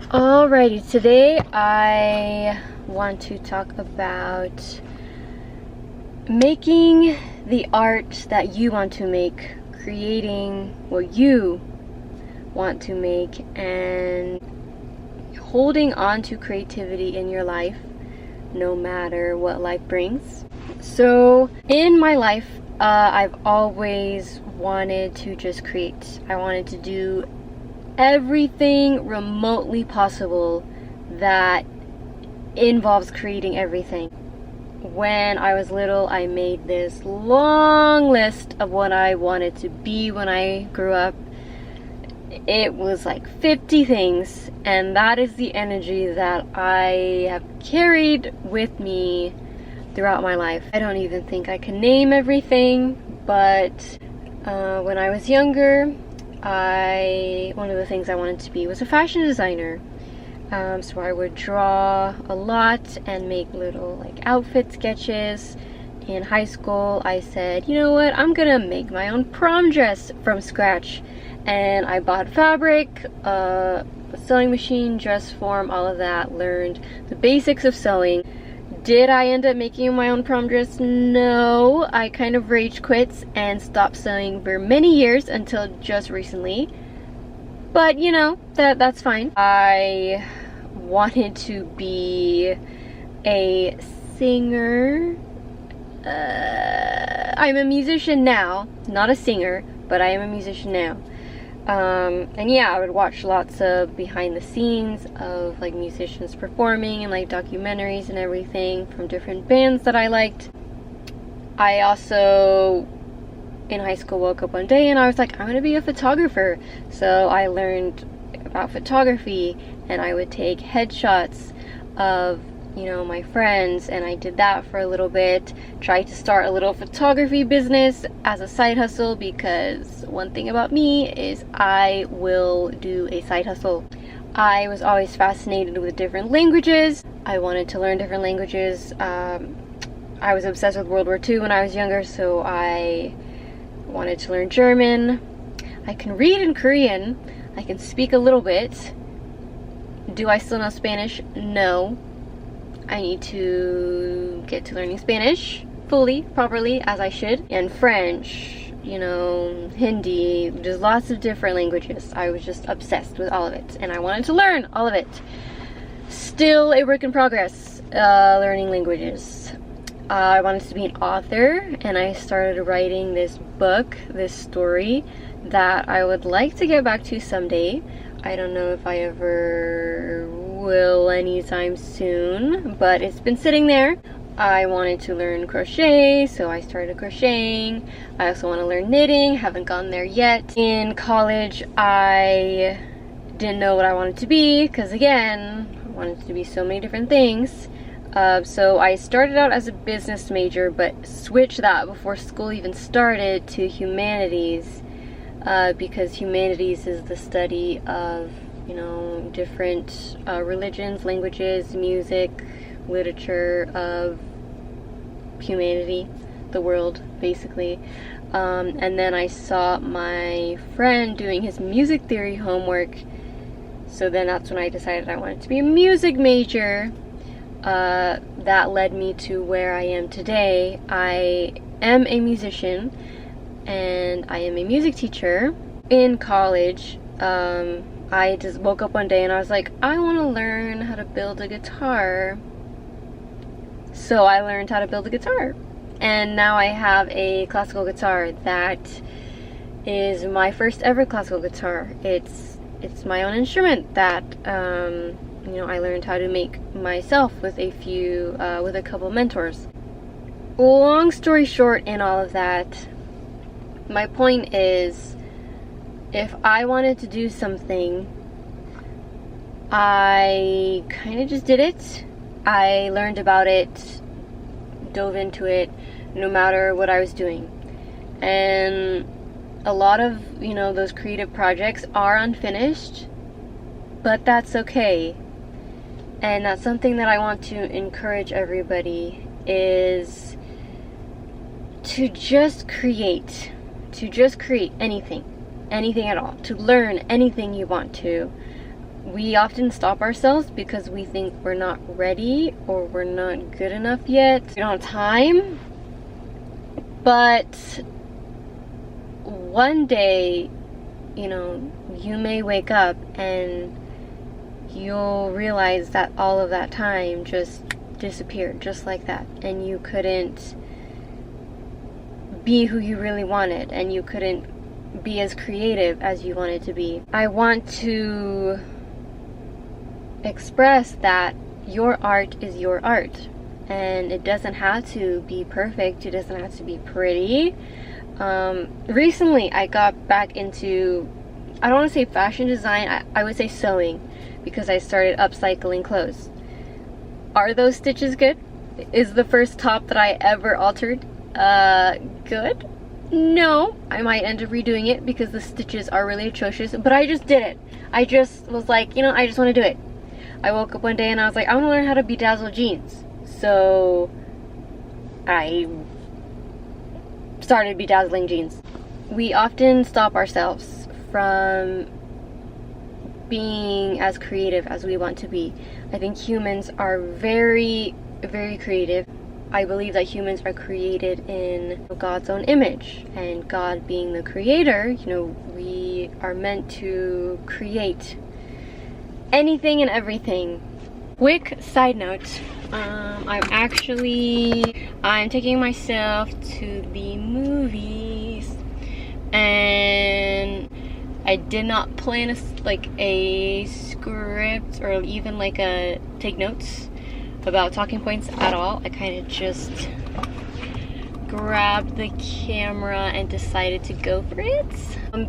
Alrighty, today I want to talk about making the art that you want to make, creating what you want to make, and holding on to creativity in your life no matter what life brings. So in my life, I've always wanted to just create. I wanted to do everything remotely possible that involves creating everything. When I was little, I made this long list of what I wanted to be when I grew up. It was like 50 things, and that is the energy that I have carried with me throughout my life. I don't even think I can name everything, but when I was younger, one of the things I wanted to be was a fashion designer. So I would draw a lot and make little outfit sketches. In high school, I said, you know what, I'm gonna make my own prom dress from scratch. And I bought fabric, a sewing machine, dress form, all of that, learned the basics of sewing. Did I end up making my own prom dress? No, I kind of rage quit and stopped sewing for many years until just recently. But you know, that's fine. I wanted to be a singer. I'm a musician now, not a singer, but I am a musician now. And yeah, I would watch lots of behind the scenes of musicians performing and documentaries and everything from different bands that I liked. I also, in high school, woke up one day and I was like, I'm gonna be a photographer. So I learned about photography and I would take headshots of my friends, and I did that for a little bit. Tried to start a little photography business as a side hustle, because one thing about me is I will do a side hustle. I was always fascinated with different languages. I wanted to learn different languages. I was obsessed with World War II when I was younger, so I wanted to learn German. I can read in Korean. I can speak a little bit. Do I still know Spanish? No. I need to get to learning Spanish fully, properly, as I should. And French, Hindi, there's lots of different languages. I was just obsessed with all of it, and I wanted to learn all of it. Still a work in progress, learning languages. I wanted to be an author, and I started writing this book, this story, that I would like to get back to someday. I don't know if I ever will anytime soon, but it's been sitting there. I wanted to learn crochet, so I started crocheting. I also want to learn knitting, haven't gotten there yet. In college, I didn't know what I wanted to be, because again, I wanted to be so many different things. So I started out as a business major, but switched that before school even started to humanities. Because humanities is the study of, different religions, languages, music, literature of humanity, the world, basically. And then I saw my friend doing his music theory homework, so then that's when I decided I wanted to be a music major. That led me to where I am today. I am a musician, and I am a music teacher. In college, I just woke up one day and I was like, I want to learn how to build a guitar. So I learned how to build a guitar, and now I have a classical guitar that is my first ever classical guitar. It's my own instrument that I learned how to make myself with a couple mentors. Long story short, in all of that, my point is, if I wanted to do something, I kind of just did it. I learned about it, dove into it, no matter what I was doing. And a lot of, those creative projects are unfinished, but that's okay. And that's something that I want to encourage everybody, is to just create anything at all, to learn anything you want to, we often stop ourselves because we think we're not ready or we're not good enough yet. We don't have time. But one day, you know, you may wake up and you'll realize that all of that time just disappeared just like that, and you couldn't be who you really wanted, and you couldn't be as creative as you wanted to be. I want to express that your art is your art, and it doesn't have to be perfect, it doesn't have to be pretty. Recently I got back into, I don't want to say fashion design, I would say sewing, because I started upcycling clothes. Are those stitches good? Is the first top that I ever altered good? No, I might end up redoing it because the stitches are really atrocious, but I just did it. I just was like, you know, I just want to do it. I woke up one day and I was like, I want to learn how to bedazzle jeans. So I started bedazzling jeans. We often stop ourselves from being as creative as we want to be. I think humans are very, very creative. I believe that humans are created in God's own image, and God being the creator, you know, we are meant to create anything and everything. Quick side note, I'm taking myself to the movies, and I did not plan a script or even like a take notes about talking points at all. I kind of just grabbed the camera and decided to go for it.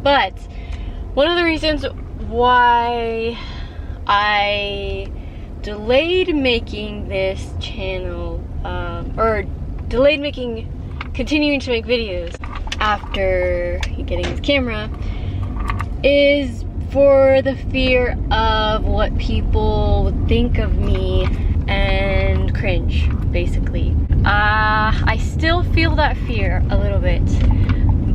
But one of the reasons why I delayed making this channel, or delayed continuing to make videos after getting this camera, is for the fear of what people would think of me and cringe, basically. I still feel that fear a little bit,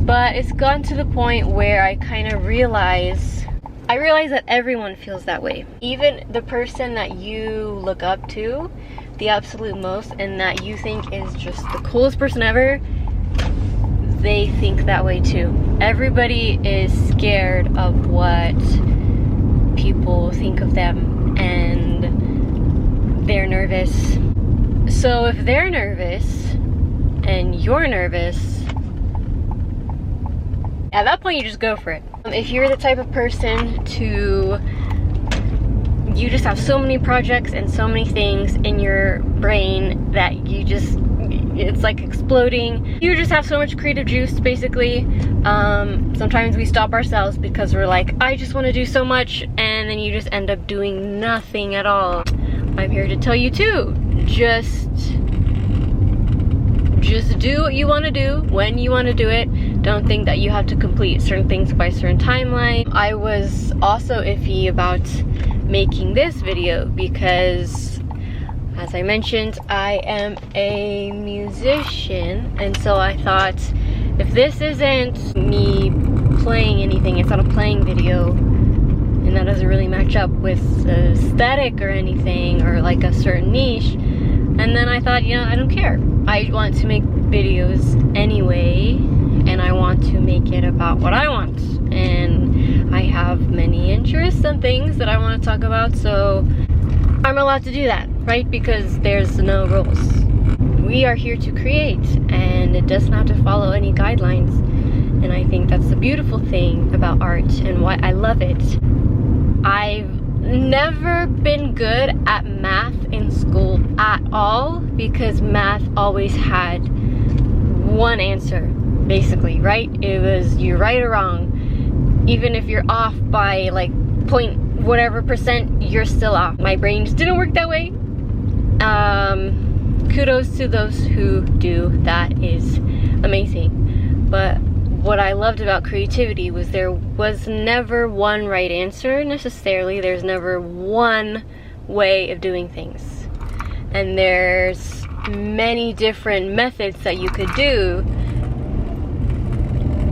but it's gotten to the point where I kind of realize that everyone feels that way. Even the person that you look up to the absolute most and that you think is just the coolest person ever, they think that way too. Everybody is scared of what people think of them, and they're nervous. So if they're nervous and you're nervous, at that point you just go for it. If you're the type of person you just have so many projects and so many things in your brain that it's like exploding. You just have so much creative juice, basically. Sometimes we stop ourselves because we're like, I just want to do so much, and then you just end up doing nothing at all. I'm here to tell you too, just do what you want to do when you want to do it. Don't think that you have to complete certain things by a certain timeline. I was also iffy about making this video because, as I mentioned, I am a musician, and so I thought, if this isn't me playing anything, it's not a playing video, and that doesn't really match up with the aesthetic or anything, or like a certain niche. And then I thought, you know, I don't care. I want to make videos anyway, and I want to make it about what I want. And I have many interests and things that I want to talk about, so I'm allowed to do that, right? Because there's no rules. We are here to create, and it doesn't have to follow any guidelines. And I think that's the beautiful thing about art and why I love it. I've never been good at math in school at all, because math always had one answer, basically, right? It was you're right or wrong. Even if you're off by like point whatever percent, you're still off. My brain just didn't work that way. Kudos to those who do. That is amazing. But what I loved about creativity was there was never one right answer necessarily. There's never one way of doing things. And there's many different methods that you could do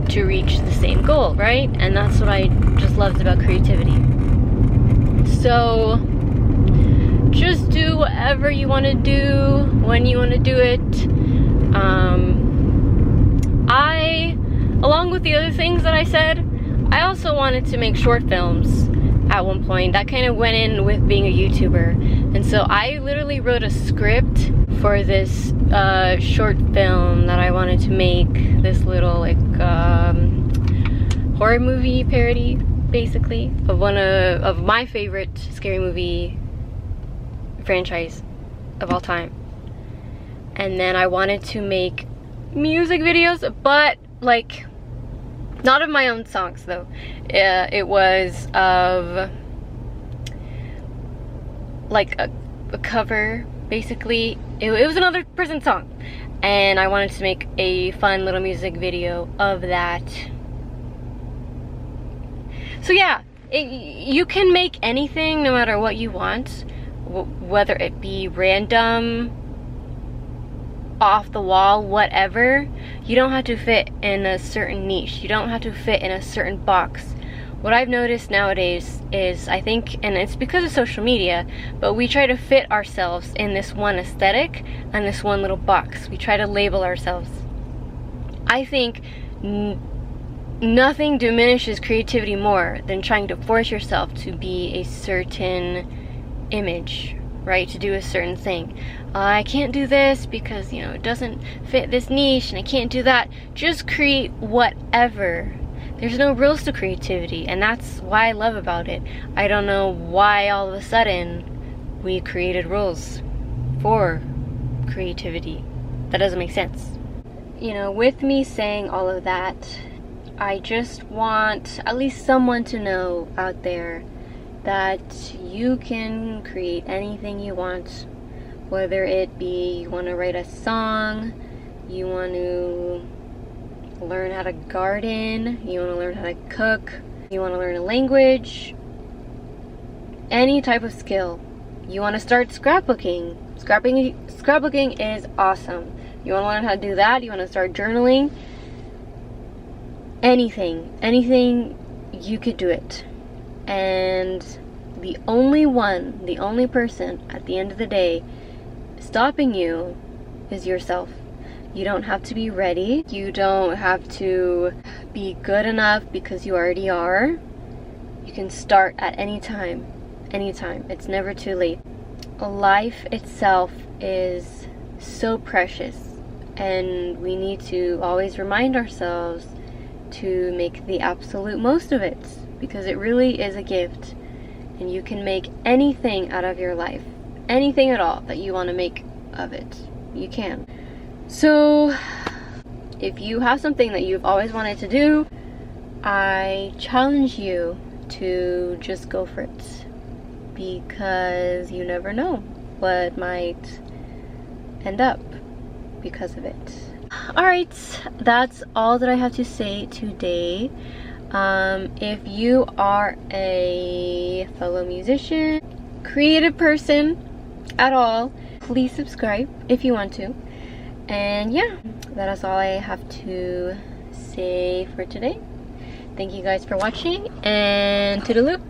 to reach the same goal, right? And that's what I just loved about creativity. So just do whatever you want to do when you want to do it. Along with the other things that I said, I also wanted to make short films at one point. That kind of went in with being a YouTuber. And so I literally wrote a script for this short film that I wanted to make. This little like horror movie parody, basically, of one of my favorite scary movie franchise of all time. And then I wanted to make music videos, but like not of my own songs though. It was of like a cover, basically. It was another person's song, and I wanted to make a fun little music video of that. So yeah, you can make anything no matter what you want, whether it be random, off the wall, whatever. You don't have to fit in a certain niche. You don't have to fit in a certain box. What I've noticed nowadays is, I think, and it's because of social media, but we try to fit ourselves in this one aesthetic and this one little box. We try to label ourselves. I think nothing diminishes creativity more than trying to force yourself to be a certain image, right? To do a certain thing. I can't do this because, you know, it doesn't fit this niche, and I can't do that. Just create whatever. There's no rules to creativity, and that's why I love about it. I don't know why all of a sudden we created rules for creativity. That doesn't make sense. You know, with me saying all of that, I just want at least someone to know out there that you can create anything you want. Whether it be you want to write a song, you want to learn how to garden, you want to learn how to cook, you want to learn a language, any type of skill. You want to start scrapbooking. Scrapbooking is awesome. You want to learn how to do that, you want to start journaling. Anything, you could do it. And the only person at the end of the day stopping you is yourself. You don't have to be ready. You don't have to be good enough because you already are. You can start at any time. Anytime. It's never too late. Life itself is so precious, and we need to always remind ourselves to make the absolute most of it, because it really is a gift, and you can make anything out of your life. Anything at all that you want to make of it, you can. So if you have something that you've always wanted to do, I challenge you to just go for it, because you never know what might end up because of it. Alright, that's all that I have to say today. If you are a fellow musician, creative person at all, please subscribe if you want to. And yeah, that is all I have to say for today. Thank you guys for watching, and toodaloo.